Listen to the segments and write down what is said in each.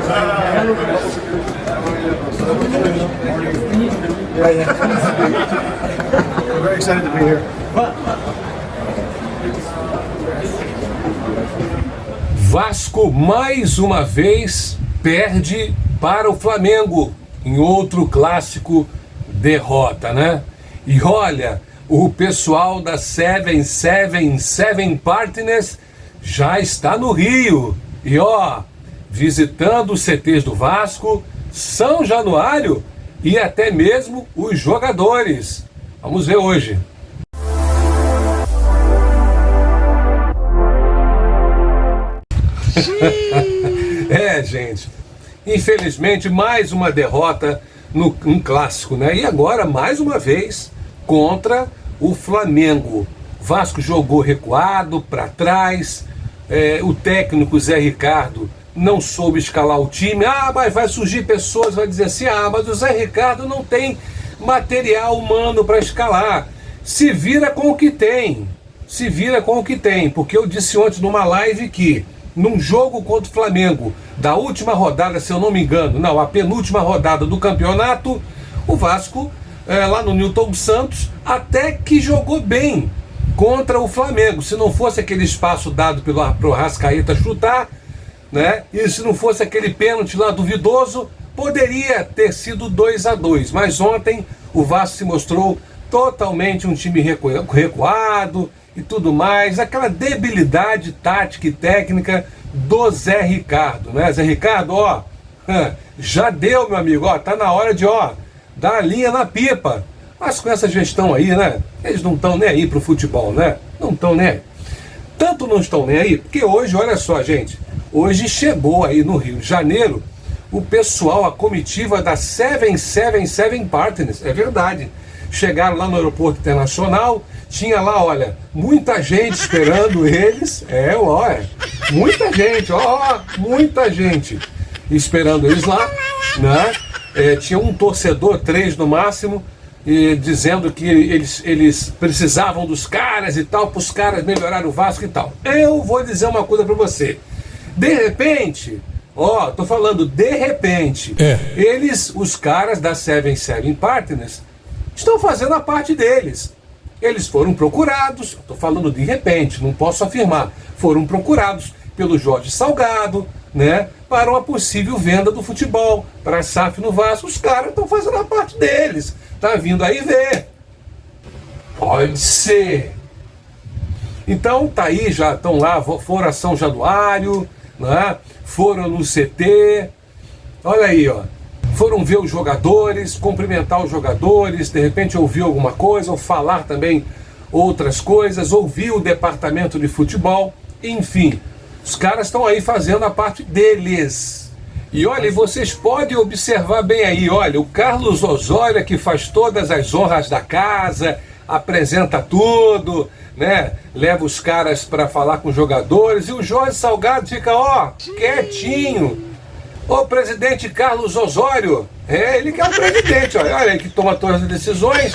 We're very excited to be here. Vasco mais uma vez perde para o Flamengo em outro clássico derrota, né? E olha, o pessoal da 777 Partners já está no Rio e visitando os CTs do Vasco, São Januário e até mesmo os jogadores. Vamos ver hoje. Gente, infelizmente mais uma derrota num clássico, né? E agora mais uma vez contra o Flamengo. Vasco jogou recuado, para trás, o técnico Zé Ricardo não soube escalar o time. Mas vai surgir pessoas, vai dizer assim, mas o Zé Ricardo não tem material humano para escalar. Se vira com o que tem, porque eu disse ontem numa live que num jogo contra o Flamengo, da última rodada, se eu não me engano, a penúltima rodada do campeonato, o Vasco, lá no Newton Santos, até que jogou bem contra o Flamengo. Se não fosse aquele espaço dado pro Arrascaeta chutar, né? E se não fosse aquele pênalti lá duvidoso, poderia ter sido 2-2. Mas ontem o Vasco se mostrou totalmente um time recuado e tudo mais, aquela debilidade tática e técnica do Zé Ricardo, né? Zé Ricardo, já deu, meu amigo, tá na hora de, dar a linha na pipa. Mas com essa gestão aí, né? Eles não estão nem aí pro futebol, né? Não estão nem aí. Tanto não estão nem aí, porque hoje, olha só, gente, hoje chegou aí no Rio de Janeiro o pessoal, a comitiva da 777 Partners, é verdade. Chegaram lá no aeroporto internacional, tinha lá, muita gente esperando eles, muita gente esperando eles lá, né? Tinha um torcedor, 3 no máximo, dizendo que eles precisavam dos caras e tal, para os caras melhorar o Vasco e tal. Eu vou dizer uma coisa para você, de repente, tô falando de repente, os caras da 777 Partners, estão fazendo a parte deles. Eles foram procurados, estou falando de repente, não posso afirmar, foram procurados pelo Jorge Salgado, né, para uma possível venda do futebol, para a SAF no Vasco. Os caras estão fazendo a parte deles, tá vindo aí ver. Pode ser. Então tá aí, já estão lá, foram a São Januário, né, foram no CT, olha aí, foram ver os jogadores, cumprimentar os jogadores, de repente ouvir alguma coisa, ou falar também outras coisas, ouvir o departamento de futebol, enfim, os caras estão aí fazendo a parte deles. E olha, vocês podem observar bem aí, o Carlos Osório que faz todas as honras da casa, apresenta tudo, né? Leva os caras para falar com os jogadores, e o Jorge Salgado fica, quietinho. O presidente Carlos Osório, ele que é o presidente, olha aí que toma todas as decisões.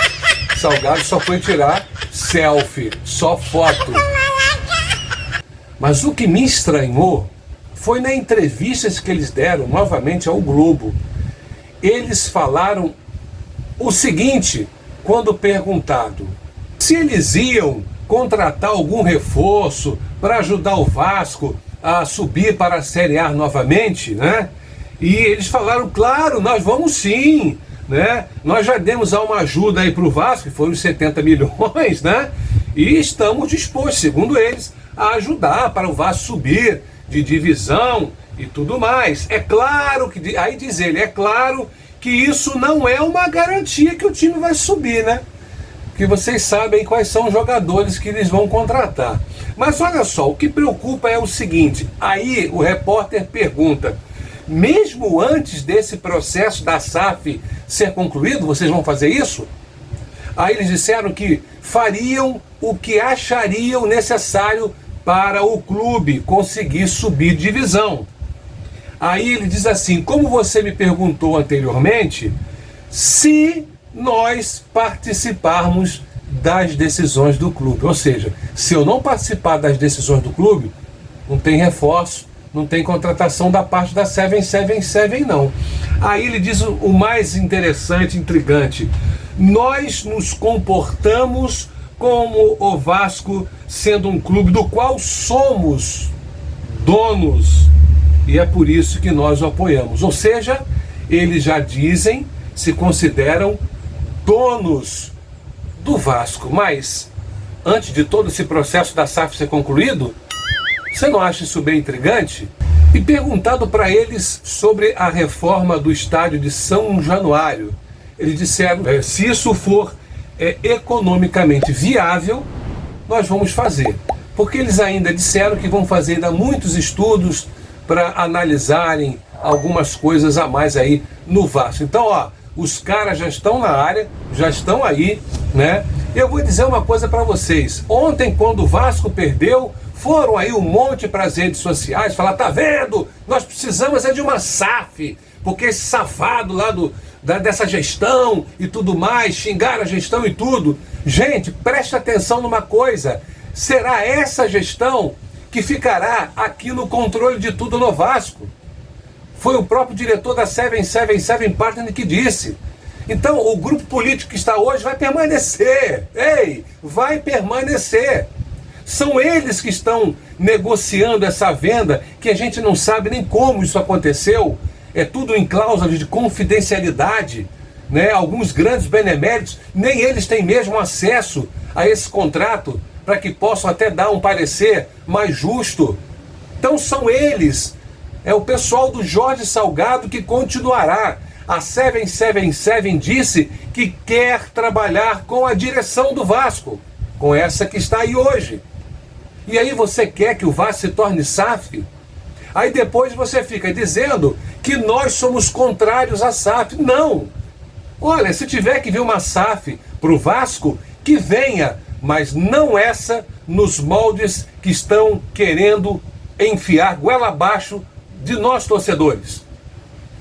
Salgado só foi tirar selfie, só foto. Mas o que me estranhou foi na entrevistas que eles deram novamente ao Globo. Eles falaram o seguinte, quando perguntado se eles iam contratar algum reforço para ajudar o Vasco a subir para a Série A novamente, né? E eles falaram, claro, nós vamos sim, né? Nós já demos uma ajuda aí para o Vasco, que foram 70 milhões, né? E estamos dispostos, segundo eles, a ajudar para o Vasco subir de divisão e tudo mais. É claro que, aí diz ele, é claro que isso não é uma garantia que o time vai subir, né? Porque vocês sabem quais são os jogadores que eles vão contratar. Mas olha só, o que preocupa é o seguinte, aí o repórter pergunta, mesmo antes desse processo da SAF ser concluído, vocês vão fazer isso? Aí eles disseram que fariam o que achariam necessário para o clube conseguir subir divisão. Aí ele diz assim, como você me perguntou anteriormente, se nós participarmos das decisões do clube, ou seja, se eu não participar das decisões do clube, não tem reforço, não tem contratação da parte da 777 não. Aí ele diz o mais interessante, intrigante: nós nos comportamos como o Vasco, sendo um clube do qual somos donos, e é por isso que nós o apoiamos. Ou seja, eles já dizem, se consideram donos do Vasco. Mas, antes de todo esse processo da SAF ser concluído, você não acha isso bem intrigante? E perguntado para eles sobre a reforma do estádio de São Januário, eles disseram, se isso for economicamente viável, nós vamos fazer. Porque eles ainda disseram que vão fazer ainda muitos estudos para analisarem algumas coisas a mais aí no Vasco. Então, ó, os caras já estão na área, já estão aí, né? Eu vou dizer uma coisa para vocês. Ontem, quando o Vasco perdeu, foram aí um monte para as redes sociais falar: tá vendo? Nós precisamos de uma SAF, porque esse safado lá dessa gestão e tudo mais, xingaram a gestão e tudo. Gente, preste atenção numa coisa: será essa gestão que ficará aqui no controle de tudo no Vasco? Foi o próprio diretor da 777 Partners que disse. Então, o grupo político que está hoje vai permanecer. Ei, vai permanecer. São eles que estão negociando essa venda, que a gente não sabe nem como isso aconteceu. É tudo em cláusulas de confidencialidade, né? Alguns grandes beneméritos, nem eles têm mesmo acesso a esse contrato para que possam até dar um parecer mais justo. Então são eles, é o pessoal do Jorge Salgado que continuará. A 777 disse que quer trabalhar com a direção do Vasco, com essa que está aí hoje. E aí você quer que o Vasco se torne SAF? Aí depois você fica dizendo que nós somos contrários à SAF. Não! Olha, se tiver que vir uma SAF para o Vasco, que venha, mas não essa nos moldes que estão querendo enfiar goela abaixo de nós torcedores.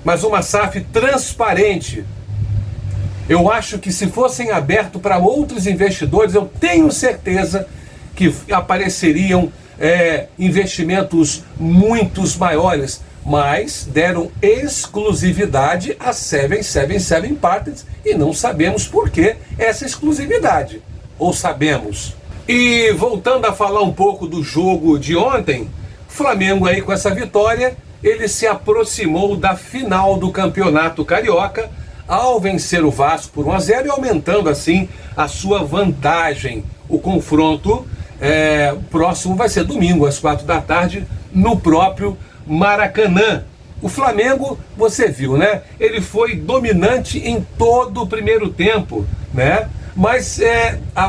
Mas uma SAF transparente. Eu acho que se fossem abertos para outros investidores, eu tenho certeza que apareceriam investimentos muito maiores, mas deram exclusividade a 777 Partners e não sabemos por que essa exclusividade. Ou sabemos? E voltando a falar um pouco do jogo de ontem, Flamengo aí com essa vitória, ele se aproximou da final do Campeonato Carioca ao vencer o Vasco por 1-0 e aumentando assim a sua vantagem. O confronto próximo vai ser domingo às 4 da tarde no próprio Maracanã. O Flamengo, você viu, né? Ele foi dominante em todo o primeiro tempo, né? Mas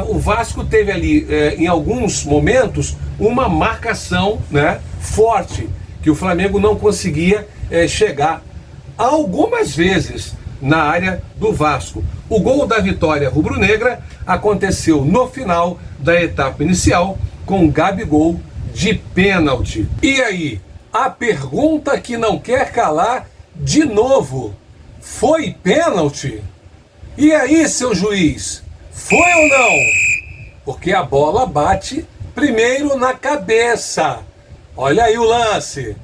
o Vasco teve ali, em alguns momentos, uma marcação, né, forte, que o Flamengo não conseguia chegar algumas vezes na área do Vasco. O gol da vitória rubro-negra aconteceu no final da etapa inicial com Gabigol de pênalti. E aí, a pergunta que não quer calar de novo: foi pênalti? E aí, seu juiz, foi ou não? Porque a bola bate primeiro na cabeça. Olha aí o lance.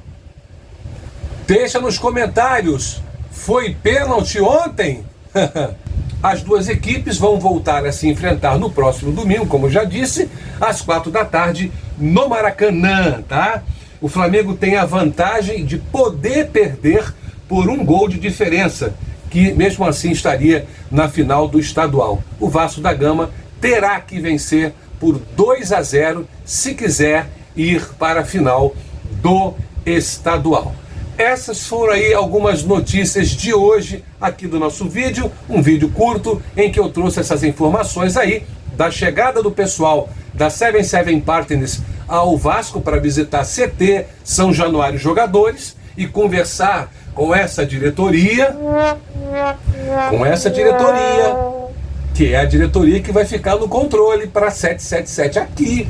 Deixa nos comentários. Foi pênalti ontem? As duas equipes vão voltar a se enfrentar no próximo domingo, como eu já disse, às 4 da tarde no Maracanã, tá? O Flamengo tem a vantagem de poder perder por um gol de diferença, que mesmo assim estaria na final do estadual. O Vasco da Gama terá que vencer por 2-0 se quiser ir para a final do estadual. Essas foram aí algumas notícias de hoje aqui do nosso vídeo, um vídeo curto em que eu trouxe essas informações aí da chegada do pessoal da 777 Partners ao Vasco para visitar CT, São Januário Jogadores e conversar com essa diretoria, que é a diretoria que vai ficar no controle para 777 aqui.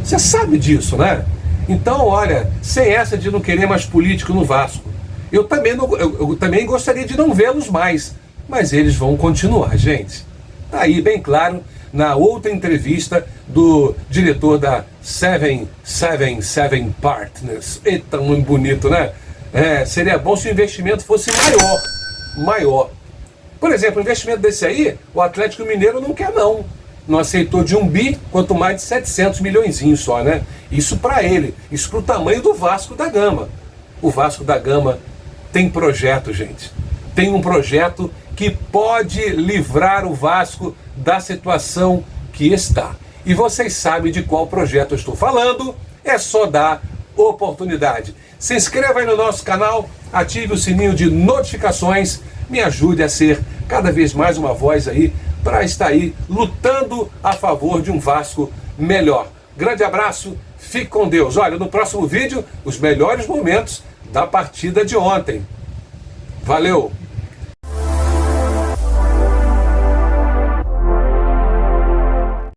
Você sabe disso, né? Então, olha, sem essa de não querer mais político no Vasco, eu também gostaria de não vê-los mais, mas eles vão continuar, gente. Tá aí bem claro na outra entrevista do diretor da 777 Partners. Eita, muito bonito, né? Seria bom se o investimento fosse maior. Por exemplo, o investimento desse aí, o Atlético Mineiro não quer não. Não aceitou de 1 bi, quanto mais de 700 milhõezinhos só, né? Isso para ele, isso para o tamanho do Vasco da Gama. O Vasco da Gama tem projeto, gente. Tem um projeto que pode livrar o Vasco da situação que está. E vocês sabem de qual projeto eu estou falando, é só dar oportunidade. Se inscreva aí no nosso canal, ative o sininho de notificações, me ajude a ser cada vez mais uma voz aí, para estar aí lutando a favor de um Vasco melhor. Grande abraço, fique com Deus. Olha, no próximo vídeo, os melhores momentos da partida de ontem. Valeu!